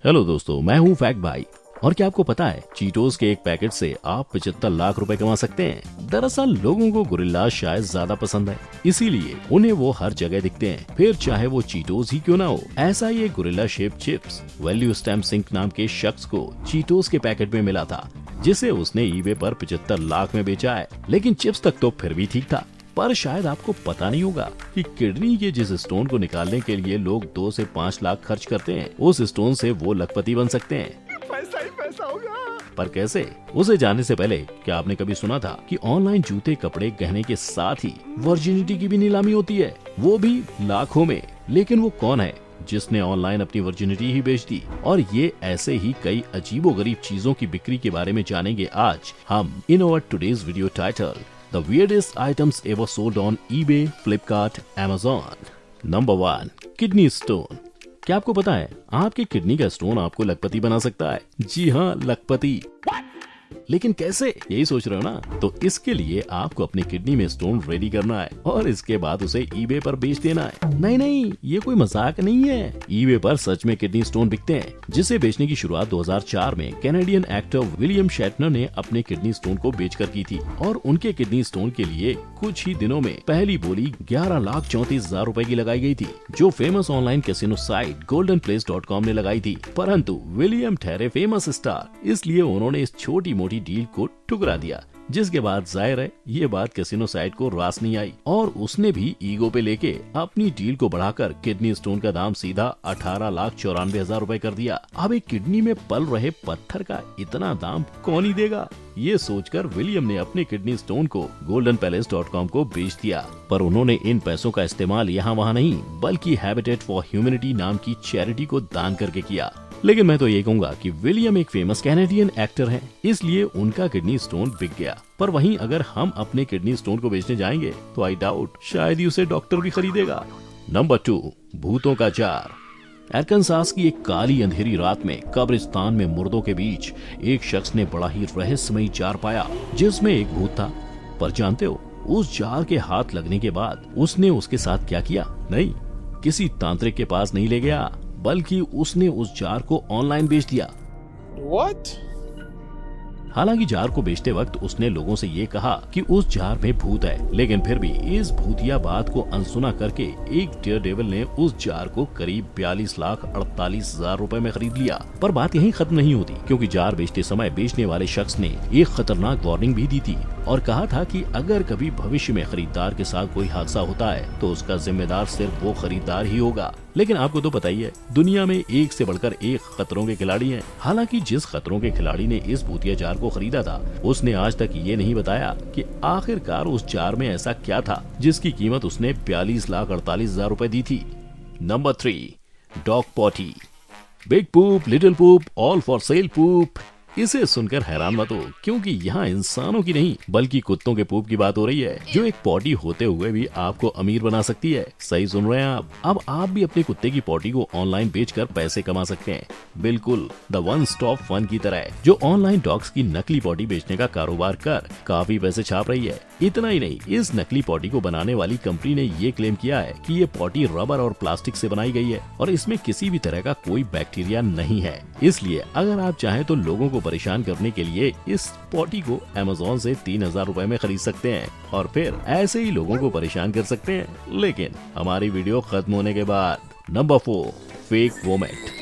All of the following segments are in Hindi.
हेलो दोस्तों, मैं हूँ फैक्ट भाई। और क्या आपको पता है चीटोस के एक पैकेट से आप 75 लाख रुपए कमा सकते हैं। दरअसल लोगों को गोरिल्ला शायद ज्यादा पसंद है, इसीलिए उन्हें वो हर जगह दिखते हैं, फिर चाहे वो चीटोस ही क्यों ना हो। ऐसा ही एक गोरिल्ला शेप चिप्स वैल्यू स्टैम्प सिंक नाम के शख्स को चीटोस के पैकेट में मिला था, जिसे उसने ईबे पर 75 लाख में बेचा है। लेकिन चिप्स तक तो फिर भी ठीक था, पर शायद आपको पता नहीं होगा कि किडनी के जिस स्टोन को निकालने के लिए लोग 2 से 5 लाख खर्च करते हैं, उस स्टोन से वो लखपति बन सकते हैं। पैसा ही पैसा होगा। पर कैसे? उसे जानने से पहले क्या आपने कभी सुना था कि ऑनलाइन जूते, कपड़े, गहने के साथ ही वर्जिनिटी की भी नीलामी होती है, वो भी लाखों में। लेकिन वो कौन है जिसने ऑनलाइन अपनी वर्जिनिटी ही बेच दी? और ये ऐसे ही कई अजीबोगरीब चीजों की बिक्री के बारे में जानेंगे आज हम in our today's video title The weirdest items ever sold on eBay, Flipkart, Amazon. Number 1. Kidney stone. क्या आपको पता है आपकी किडनी का स्टोन आपको लखपति बना सकता है? जी हाँ, लखपति। लेकिन कैसे, यही सोच रहे हो ना? तो इसके लिए आपको अपनी किडनी में स्टोन रेडी करना है और इसके बाद उसे ईबे पर बेच देना है। नहीं, ये कोई मजाक नहीं है। ईबे पर सच में किडनी स्टोन बिकते हैं, जिसे बेचने की शुरुआत 2004 में कैनेडियन एक्टर विलियम शैटनर ने अपने किडनी स्टोन को बेचकर की थी। और उनके किडनी स्टोन के लिए कुछ ही दिनों में पहली बोली 11,34,000 रुपए की लगाई गई थी, जो famous online casino site goldenplace.com ने लगाई थी। परंतु विलियम ठहरे फेमस स्टार, इसलिए उन्होंने इस छोटी मोटी डील को ठुकरा दिया, जिसके बाद जाहिर है ये बात कैसीनो साइट को रास नहीं आई और उसने भी ईगो पे लेके अपनी डील को बढ़ाकर किडनी स्टोन का दाम सीधा 18,94,000 रुपए कर दिया। अब एक किडनी में पल रहे पत्थर का इतना दाम कौन ही देगा? ये सोचकर विलियम ने अपने किडनी स्टोन को goldenpalace.com को बेच दिया। पर उन्होंने इन पैसों का इस्तेमाल यहाँ वहाँ नहीं, बल्कि हैबिटेट फॉर ह्यूमैनिटी नाम की चैरिटी को दान करके किया। लेकिन मैं तो ये कहूँगा कि विलियम एक फेमस कैनेडियन एक्टर हैं, इसलिए उनका किडनी स्टोन बिक गया। पर वहीं अगर हम अपने किडनी स्टोन को बेचने जाएंगे तो आई डाउट शायद ही उसे डॉक्टर भी खरीदेगा। नंबर 2. भूतों का जार। अरकानसास की एक काली अंधेरी रात में कब्रिस्तान में मुर्दों के बीच एक शख्स ने बड़ा ही रहस्यमयी जार पाया, जिसमें एक भूत था। पर जानते हो उस जार के हाथ लगने के बाद उसने उसके साथ क्या किया? नहीं, किसी तांत्रिक के पास नहीं ले गया, बल्कि उसने उस जार को ऑनलाइन बेच दिया। What? हालांकि जार को बेचते वक्त उसने लोगों से ये कहा कि उस जार में भूत है, लेकिन फिर भी इस भूतिया बात को अनसुना करके एक डेयर डेविल ने उस जार को करीब 42,48,000 रुपए में खरीद लिया। पर बात यहीं खत्म नहीं होती, क्योंकि जार बेचते समय बेचने वाले शख्स ने एक खतरनाक वार्निंग भी दी थी और कहा था कि अगर कभी भविष्य में खरीदार के साथ कोई हादसा होता है तो उसका जिम्मेदार सिर्फ वो खरीदार ही होगा। लेकिन आपको तो पता ही है, दुनिया में एक से बढ़कर एक खतरों के खिलाड़ी हैं। हालांकि जिस खतरों के खिलाड़ी ने इस भूतिया जार को खरीदा था, उसने आज तक ये नहीं बताया कि आखिरकार उस जार में ऐसा क्या था जिसकी कीमत उसने 42,48,000 रुपए दी थी। Number 3. Dog potty. Big poop, little poop, all for sale poop. इसे सुनकर हैरान मत हो, क्योंकि यहाँ इंसानों की नहीं बल्कि कुत्तों के पूप की बात हो रही है, जो एक पॉटी होते हुए भी आपको अमीर बना सकती है। सही सुन रहे हैं आप। अब आप भी अपने कुत्ते की पॉटी को ऑनलाइन बेचकर पैसे कमा सकते हैं, बिल्कुल द वन स्टॉप फन की तरह, जो ऑनलाइन डॉग्स की नकली पॉटी बेचने का कारोबार कर काफी पैसे छाप रही है। इतना ही नहीं, इस नकली पॉटी को बनाने वाली कंपनी ने ये क्लेम किया है कि ये पॉटी रबर और प्लास्टिक से बनाई गई है और इसमें किसी भी तरह का कोई बैक्टीरिया नहीं है। इसलिए अगर आप चाहें तो लोगों को परेशान करने के लिए इस पॉटी को Amazon से 3,000 रुपए में खरीद सकते हैं और फिर ऐसे ही लोगों को परेशान कर सकते हैं, लेकिन हमारी वीडियो खत्म होने के बाद। नंबर 4. Fake vomit.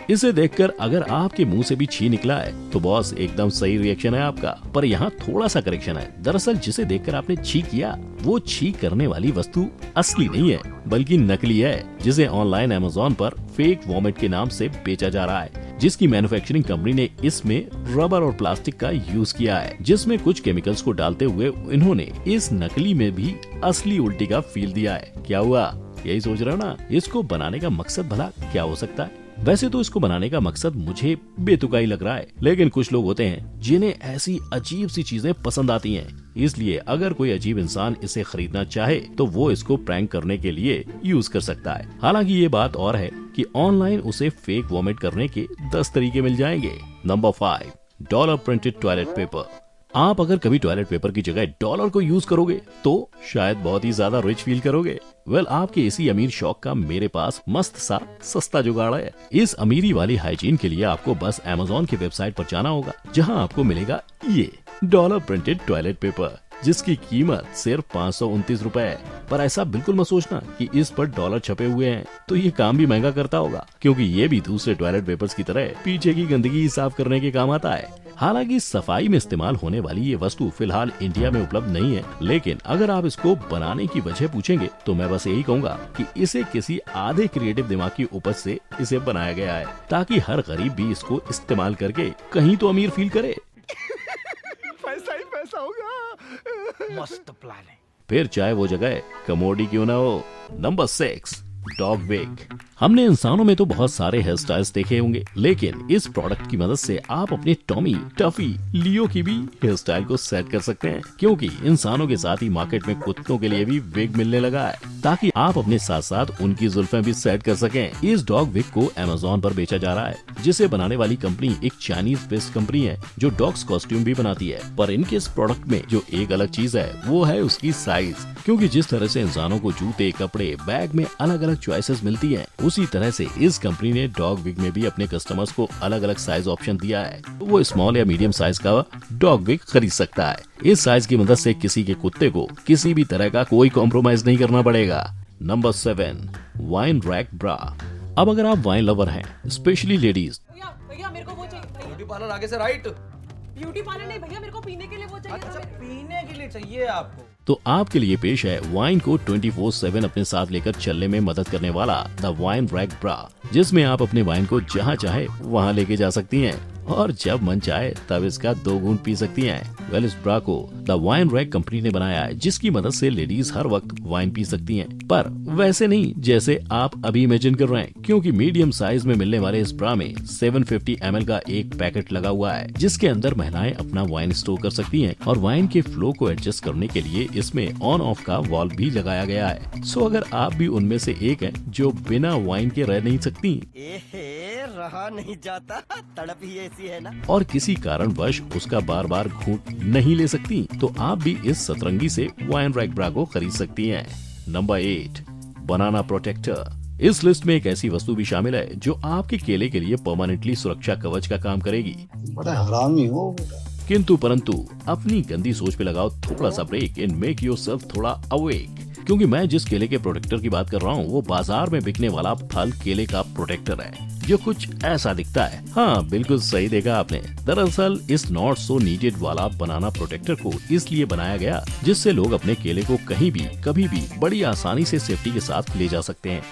इसे देखकर अगर आपके मुंह से भी छी निकला है तो बॉस एकदम सही रिएक्शन है आपका, पर यहाँ थोड़ा सा करेक्शन है। दरअसल जिसे देखकर आपने छी किया, वो छी करने वाली वस्तु असली नहीं है बल्कि नकली है, जिसे ऑनलाइन Amazon पर फेक वॉमिट के नाम से बेचा जा रहा है, जिसकी मैन्युफैक्चरिंग कंपनी ने इसमें रबर और प्लास्टिक का यूज किया है, जिसमें कुछ केमिकल्स को डालते हुए इन्होंने इस नकली में भी असली उल्टी का फील दिया है। क्या हुआ, यही सोच रहे हो ना? इसको बनाने का मकसद भला क्या हो सकता है? वैसे तो इसको बनाने का मकसद मुझे बेतुका लग रहा है, लेकिन कुछ लोग होते हैं जिन्हें ऐसी अजीब सी चीजें पसंद आती हैं। इसलिए अगर कोई अजीब इंसान इसे खरीदना चाहे तो वो इसको प्रैंक करने के लिए यूज कर सकता है। हालांकि ये बात और है कि ऑनलाइन उसे फेक वॉमिट करने के 10 तरीके मिल जाएंगे। Number 5. Dollar printed toilet paper. आप अगर कभी टॉयलेट पेपर की जगह डॉलर को यूज करोगे तो शायद बहुत ही ज्यादा रिच फील करोगे। आपके इसी अमीर शौक का मेरे पास मस्त सा सस्ता जुगाड़ है। इस अमीरी वाली हाइजीन के लिए आपको बस अमेज़न की वेबसाइट पर जाना होगा, जहां आपको मिलेगा ये डॉलर प्रिंटेड टॉयलेट पेपर, जिसकी कीमत सिर्फ 529 रुपए है। पर ऐसा बिल्कुल मत सोचना कि इस पर डॉलर छपे हुए हैं तो ये काम भी महंगा करता होगा, क्योंकि ये भी दूसरे टॉयलेट पेपर्स की तरह पीछे की गंदगी साफ करने के काम आता है। हालांकि सफाई में इस्तेमाल होने वाली ये वस्तु फिलहाल इंडिया में उपलब्ध नहीं है, लेकिन अगर आप इसको बनाने की वजह पूछेंगे तो मैं बस यही कहूँगा कि इसे किसी आधे क्रिएटिव दिमाग की उपज से इसे बनाया गया है, ताकि हर गरीब भी इसको इस्तेमाल करके कहीं तो अमीर फील करे। पैसा ही पैसा होगा। मस्त प्लान है। फिर चाहे वो जगह कमोडी क्यों ना हो। Number 6, dog wig. हमने इंसानों में तो बहुत सारे हेयर स्टाइल्स देखे होंगे, लेकिन इस प्रोडक्ट की मदद से आप अपने टॉमी, टफी, लियो की भी हेयर स्टाइल को सेट कर सकते हैं, क्योंकि इंसानों के साथ ही मार्केट में कुत्तों के लिए भी विग मिलने लगा है, ताकि आप अपने साथ साथ उनकी जुल्फें भी सेट कर सकें। इस डॉग विग को अमेज़न पर बेचा जा रहा है, जिसे बनाने वाली कंपनी एक चाइनीज बेस्ड कंपनी है जो डॉग्स कॉस्ट्यूम भी बनाती है। पर इनके इस प्रोडक्ट में जो एक अलग चीज है वो है उसकी साइज, क्योंकि जिस तरह से इंसानों को जूते, कपड़े, बैग में अलग अलग चॉइसेस मिलती हैं, उसी तरह से इस कंपनी ने डॉग विग में भी अपने कस्टमर्स को अलग अलग साइज ऑप्शन दिया है। वो स्मॉल या मीडियम साइज का डॉग विग खरीद सकता है। इस साइज की मदद से किसी के कुत्ते को किसी भी तरह का कोई कॉम्प्रोमाइज नहीं करना पड़ेगा। नंबर 7, वाइन रैक ब्रा। अब अगर आप वाइन लवर हैं, स्पेशली लेडीज, भैया मेरे को वो चाहिए। ब्यूटी पार्लर आगे से राइट। ब्यूटी पार्लर नहीं भैया, मेरे को पीने के लिए वो चाहिए। अच्छा, पीने के लिए चाहिए आपको। तो आपके लिए पेश है वाइन को 24/7 अपने साथ लेकर चलने में मदद करने वाला द वाइन रैक ब्रा, जिसमें आप अपने वाइन को जहां चाहे वहां लेके जा सकती हैं और जब मन चाहे तब इसका 2 घूंट पी सकती हैं। इस ब्रा को द वाइन रैक कंपनी ने बनाया है, जिसकी मदद से लेडीज हर वक्त वाइन पी सकती हैं, पर वैसे नहीं जैसे आप अभी इमेजिन कर रहे हैं, क्योंकि मीडियम साइज में मिलने वाले इस ब्रा में 750 ml का एक पैकेट लगा हुआ है, जिसके अंदर महिलाएं अपना वाइन स्टोर कर सकती हैं और वाइन के फ्लो को एडजस्ट करने के लिए इसमें ऑन ऑफ का वॉल्व भी लगाया गया है। सो अगर आप भी उनमें से एक हैं जो बिना वाइन के रह नहीं सकती, रहा नहीं जाता, तड़प ही ऐसी है ना, और किसी कारणवश उसका बार बार घूंट नहीं ले सकती, तो आप भी इस सतरंगी से वाइन रैक ब्रा को खरीद सकती हैं। नंबर 8, बनाना प्रोटेक्टर। इस लिस्ट में एक ऐसी वस्तु भी शामिल है जो आपके केले के लिए परमानेंटली सुरक्षा कवच का काम करेगी। बड़ा हरामी हो बेटा। किंतु परंतु अपनी गंदी सोच पे लगाओ थोड़ा सा ब्रेक एंड मेक योरसेल्फ थोड़ा अवेक, क्योंकि मैं जिस केले के प्रोटेक्टर की बात कर रहा हूँ वो बाजार में बिकने वाला फल केले का प्रोटेक्टर है, जो कुछ ऐसा दिखता है। हाँ, बिल्कुल सही देखा आपने। दरअसल इस नॉट सो नीडेड वाला बनाना प्रोटेक्टर को इसलिए बनाया गया जिससे लोग अपने केले को कहीं भी कभी भी बड़ी आसानी से सेफ्टी के साथ ले जा सकते हैं।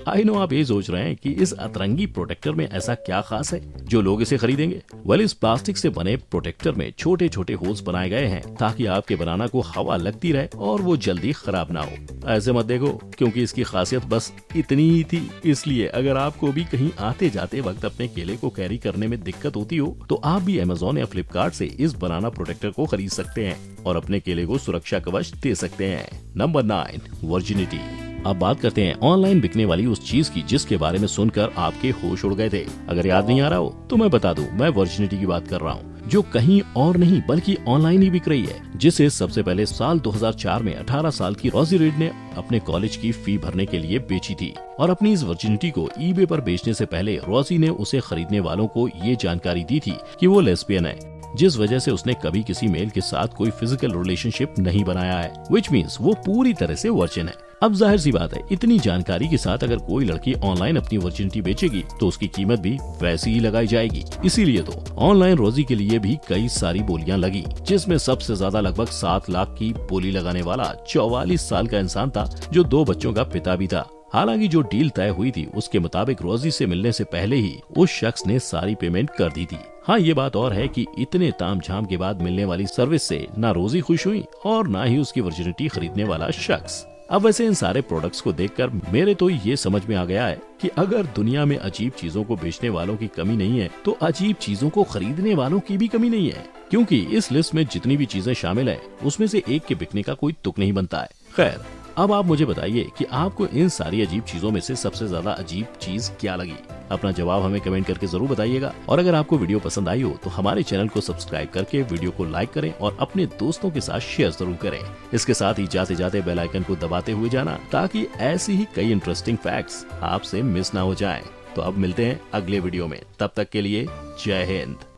आई नो आप ये सोच रहे हैं कि इस अतरंगी प्रोटेक्टर में ऐसा क्या खास है जो लोग इसे खरीदेंगे। इस प्लास्टिक से बने प्रोटेक्टर में छोटे छोटे होल्स बनाए गए हैं ताकि आपके बनाना को हवा लगती रहे और वो जल्दी खराब ना हो। ऐसे मत देखो, क्योंकि इसकी खासियत बस इतनी ही थी। इसलिए अगर आपको भी कहीं आते जाते वक्त अपने केले को कैरी करने में दिक्कत होती हो तो आप भी अमेज़न या फ्लिपकार्ट से इस बनाना प्रोटेक्टर को खरीद सकते हैं और अपने केले को सुरक्षा कवच दे सकते हैं। Number 9, virginity. अब बात करते हैं ऑनलाइन बिकने वाली उस चीज की जिसके बारे में सुनकर आपके होश उड़ गए थे। अगर याद नहीं आ रहा हो तो मैं बता दूं, मैं वर्जिनिटी की बात कर रहा हूं, जो कहीं और नहीं बल्कि ऑनलाइन ही बिक रही है, जिसे सबसे पहले साल 2004 में 18 साल की रोजी रेड ने अपने कॉलेज की फी भरने के लिए बेची थी। और अपनी इस वर्जिनिटी को ईबे पर बेचने से पहले रोजी ने उसे खरीदने वालों को ये जानकारी दी थी कि वो लेस्बियन है, जिस वजह से उसने कभी किसी मेल के साथ कोई फिजिकल रिलेशनशिप नहीं बनाया है, विच मीन्स वो पूरी तरह से वर्जिन है। अब जाहिर सी बात है, इतनी जानकारी के साथ अगर कोई लड़की ऑनलाइन अपनी वर्जिनिटी बेचेगी तो उसकी कीमत भी वैसी ही लगाई जाएगी। इसीलिए तो ऑनलाइन रोजी के लिए भी कई सारी बोलियां लगी, जिसमें सबसे ज्यादा लगभग 7 लाख की बोली लगाने वाला 44 साल का इंसान था, जो 2 बच्चों का पिता भी था। हालांकि जो डील तय हुई थी उसके मुताबिक रोजी से मिलने से पहले ही उस शख्स ने सारी पेमेंट कर दी थी। हाँ, ये बात और है कि इतने तामझाम के बाद मिलने वाली सर्विस से ना रोजी खुश हुई और ना ही उसकी वर्जिनिटी खरीदने वाला शख्स। अब वैसे इन सारे प्रोडक्ट्स को देखकर मेरे तो ये समझ में आ गया है कि अगर दुनिया में अजीब चीजों को बेचने वालों की कमी नहीं है तो अजीब चीजों को खरीदने वालों की भी कमी नहीं है, क्योंकि इस लिस्ट में जितनी भी चीजें शामिल है उसमें से एक के बिकने का कोई तुक नहीं बनता है। खैर, अब आप मुझे बताइए कि आपको इन सारी अजीब चीजों में से सबसे ज्यादा अजीब चीज क्या लगी। अपना जवाब हमें कमेंट करके जरूर बताइएगा। और अगर आपको वीडियो पसंद आई हो तो हमारे चैनल को सब्सक्राइब करके वीडियो को लाइक करें और अपने दोस्तों के साथ शेयर जरूर करें। इसके साथ ही जाते जाते बेल आइकन को दबाते हुए जाना, ताकि ऐसी ही कई इंटरेस्टिंग फैक्ट्स आपसे मिस ना हो जाएं। तो अब मिलते हैं अगले वीडियो में, तब तक के लिए जय हिंद।